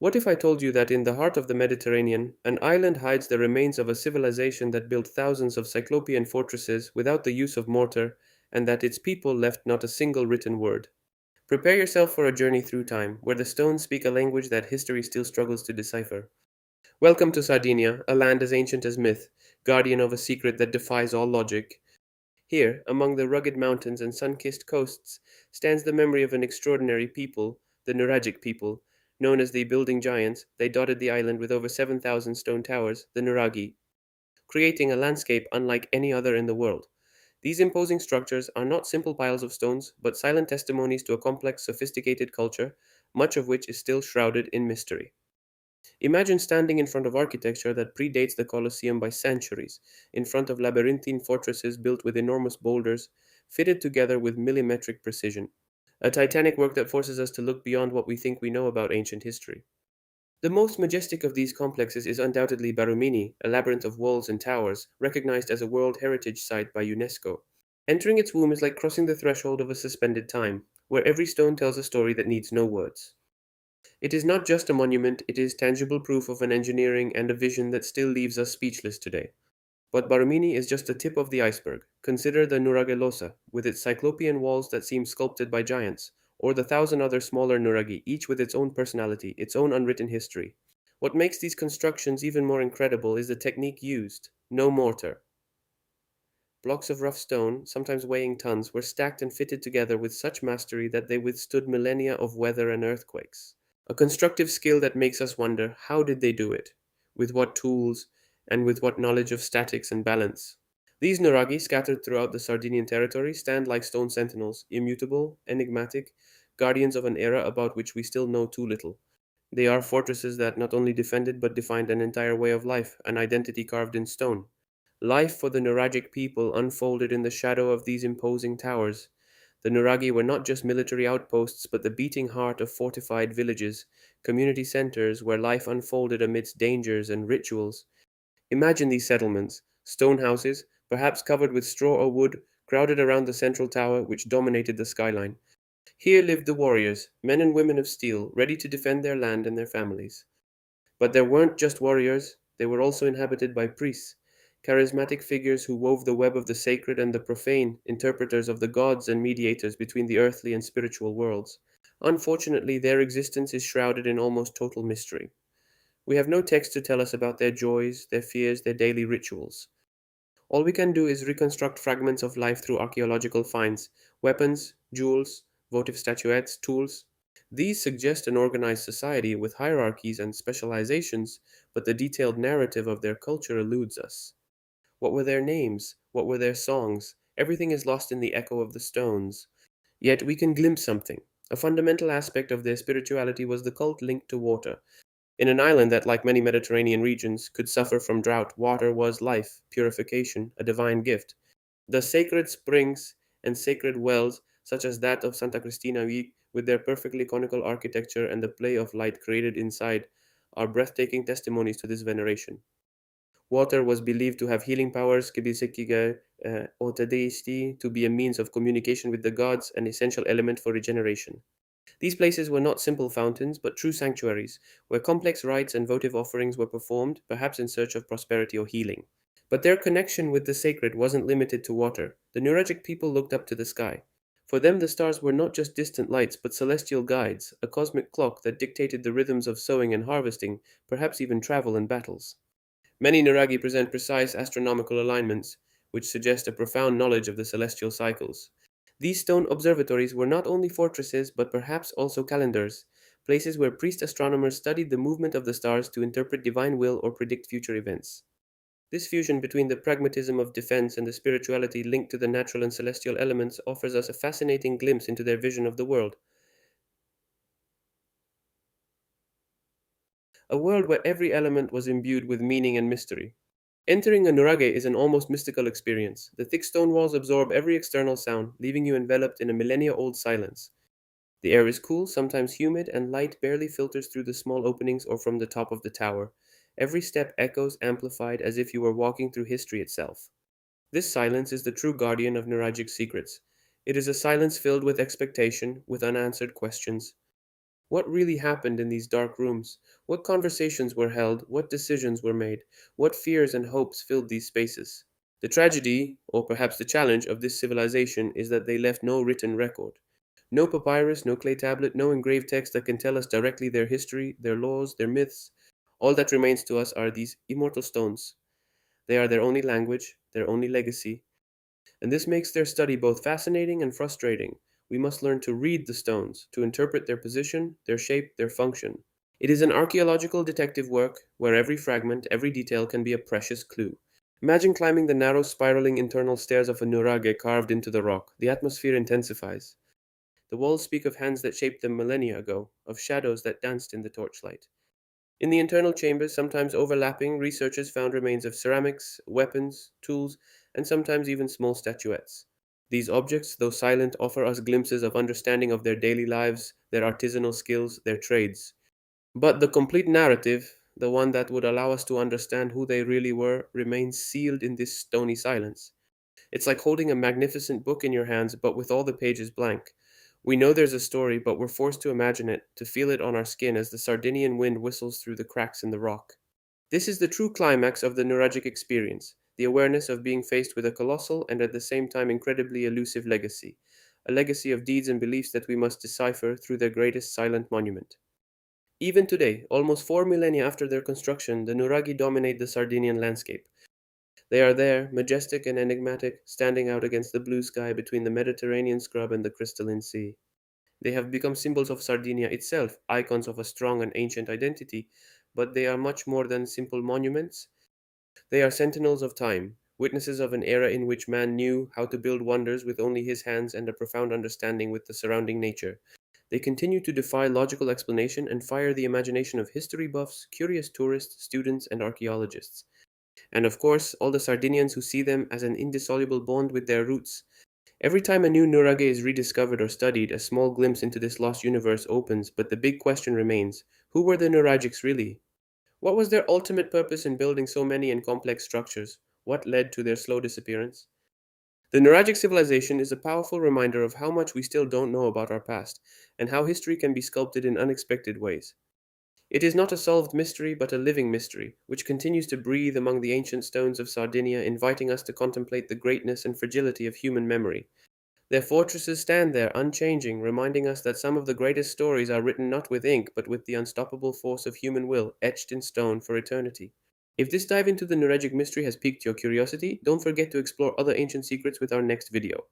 What if I told you that in the heart of the Mediterranean, an island hides the remains of a civilization that built thousands of cyclopean fortresses without the use of mortar, and that its people left not a single written word? Prepare yourself for a journey through time, where the stones speak a language that history still struggles to decipher. Welcome to Sardinia, a land as ancient as myth, guardian of a secret that defies all logic. Here, among the rugged mountains and sun kissed coasts, stands the memory of an extraordinary people, the Nuragic people. Known as the building giants, they dotted the island with over 7,000 stone towers, the Nuraghe, creating a landscape unlike any other in the world. These imposing structures are not simple piles of stones, but silent testimonies to a complex, sophisticated culture, much of which is still shrouded in mystery. Imagine standing in front of architecture that predates the Colosseum by centuries, in front of labyrinthine fortresses built with enormous boulders, fitted together with millimetric precision. A titanic work that forces us to look beyond what we think we know about ancient history. The most majestic of these complexes is undoubtedly Barumini, a labyrinth of walls and towers, recognized as a World Heritage Site by UNESCO. Entering its womb is like crossing the threshold of a suspended time, where every stone tells a story that needs no words. It is not just a monument, it is tangible proof of an engineering and a vision that still leaves us speechless today. But Barmini is just the tip of the iceberg. Consider the Nuraghe with its cyclopean walls that seem sculpted by giants, or the thousand other smaller Nuraghe, each with its own personality, its own unwritten history. What makes these constructions even more incredible is the technique used: no mortar. Blocks of rough stone, sometimes weighing tons, were stacked and fitted together with such mastery that they withstood millennia of weather and earthquakes. A constructive skill that makes us wonder, how did they do it? With what tools? And with what knowledge of statics and balance? These Nuraghi, scattered throughout the Sardinian territory, stand like stone sentinels, immutable, enigmatic, guardians of an era about which we still know too little. They are fortresses that not only defended but defined an entire way of life, an identity carved in stone. Life for the Nuragic people unfolded in the shadow of these imposing towers. The Nuraghi were not just military outposts, but the beating heart of fortified villages, community centers where life unfolded amidst dangers and rituals. Imagine these settlements: stone houses, perhaps covered with straw or wood, crowded around the central tower which dominated the skyline. Here lived the warriors, men and women of steel, ready to defend their land and their families. But there weren't just warriors, they were also inhabited by priests, charismatic figures who wove the web of the sacred and the profane, interpreters of the gods and mediators between the earthly and spiritual worlds. Unfortunately, their existence is shrouded in almost total mystery. We have no text to tell us about their joys, their fears, their daily rituals. All we can do is reconstruct fragments of life through archaeological finds: weapons, jewels, votive statuettes, tools. These suggest an organized society with hierarchies and specializations, but the detailed narrative of their culture eludes us. What were their names? What were their songs? Everything is lost in the echo of the stones. Yet we can glimpse something. A fundamental aspect of their spirituality was the cult linked to water. In an island that, like many Mediterranean regions, could suffer from drought, water was life, purification, a divine gift. The sacred springs and sacred wells, such as that of Santa Cristina Vig, with their perfectly conical architecture and the play of light created inside, are breathtaking testimonies to this veneration. Water was believed to have healing powers, kibisectiga otadeisti, to be a means of communication with the gods, an essential element for regeneration. These places were not simple fountains, but true sanctuaries, where complex rites and votive offerings were performed, perhaps in search of prosperity or healing. But their connection with the sacred wasn't limited to water. The Nuragic people looked up to the sky. For them, the stars were not just distant lights, but celestial guides, a cosmic clock that dictated the rhythms of sowing and harvesting, perhaps even travel and battles. Many Nuraghi present precise astronomical alignments, which suggest a profound knowledge of the celestial cycles. These stone observatories were not only fortresses, but perhaps also calendars, places where priest astronomers studied the movement of the stars to interpret divine will or predict future events. This fusion between the pragmatism of defense and the spirituality linked to the natural and celestial elements offers us a fascinating glimpse into their vision of the world, a world where every element was imbued with meaning and mystery. Entering a nuraghe is an almost mystical experience. The thick stone walls absorb every external sound, leaving you enveloped in a millennia old silence. The air is cool, sometimes humid, and light barely filters through the small openings or from the top of the tower. Every step echoes amplified as if you were walking through history itself. This silence is the true guardian of neuralgic secrets. It is a silence filled with expectation, with unanswered questions. What really happened in these dark rooms? What conversations were held? What decisions were made? What fears and hopes filled these spaces? The tragedy, or perhaps the challenge, of this civilization is that they left no written record. No papyrus, no clay tablet, no engraved text that can tell us directly their history, their laws, their myths. All that remains to us are these immortal stones. They are their only language, their only legacy, and this makes their study both fascinating and frustrating. We must learn to read the stones, to interpret their position, their shape, their function. It is an archaeological detective work where every fragment, every detail can be a precious clue. Imagine climbing the narrow, spiraling internal stairs of a nuraghe carved into the rock. The atmosphere intensifies. The walls speak of hands that shaped them millennia ago, of shadows that danced in the torchlight. In the internal chambers, sometimes overlapping, researchers found remains of ceramics, weapons, tools, and sometimes even small statuettes. These objects, though silent, offer us glimpses of understanding of their daily lives, their artisanal skills, their trades. But the complete narrative, the one that would allow us to understand who they really were, remains sealed in this stony silence. It's like holding a magnificent book in your hands, but with all the pages blank. We know there's a story, but we're forced to imagine it, to feel it on our skin as the Sardinian wind whistles through the cracks in the rock. This is the true climax of the Nuragic experience, the awareness of being faced with a colossal and at the same time incredibly elusive legacy, a legacy of deeds and beliefs that we must decipher through their greatest silent monument. Even today, almost 4 millennia after their construction, the Nuraghe dominate the Sardinian landscape. They are there, majestic and enigmatic, standing out against the blue sky between the Mediterranean scrub and the crystalline sea. They have become symbols of Sardinia itself, icons of a strong and ancient identity, but they are much more than simple monuments. They are sentinels of time, witnesses of an era in which man knew how to build wonders with only his hands and a profound understanding with the surrounding nature. They continue to defy logical explanation and fire the imagination of history buffs, curious tourists, students, and archaeologists. And of course, all the Sardinians who see them as an indissoluble bond with their roots. Every time a new Nuraghe is rediscovered or studied, a small glimpse into this lost universe opens, but the big question remains: who were the Nuragics really? What was their ultimate purpose in building so many and complex structures? What led to their slow disappearance? The Nuragic civilization is a powerful reminder of how much we still don't know about our past, and how history can be sculpted in unexpected ways. It is not a solved mystery, but a living mystery, which continues to breathe among the ancient stones of Sardinia, inviting us to contemplate the greatness and fragility of human memory. Their fortresses stand there, unchanging, reminding us that some of the greatest stories are written not with ink, but with the unstoppable force of human will, etched in stone for eternity. If this dive into the Nuragic mystery has piqued your curiosity, don't forget to explore other ancient secrets with our next video.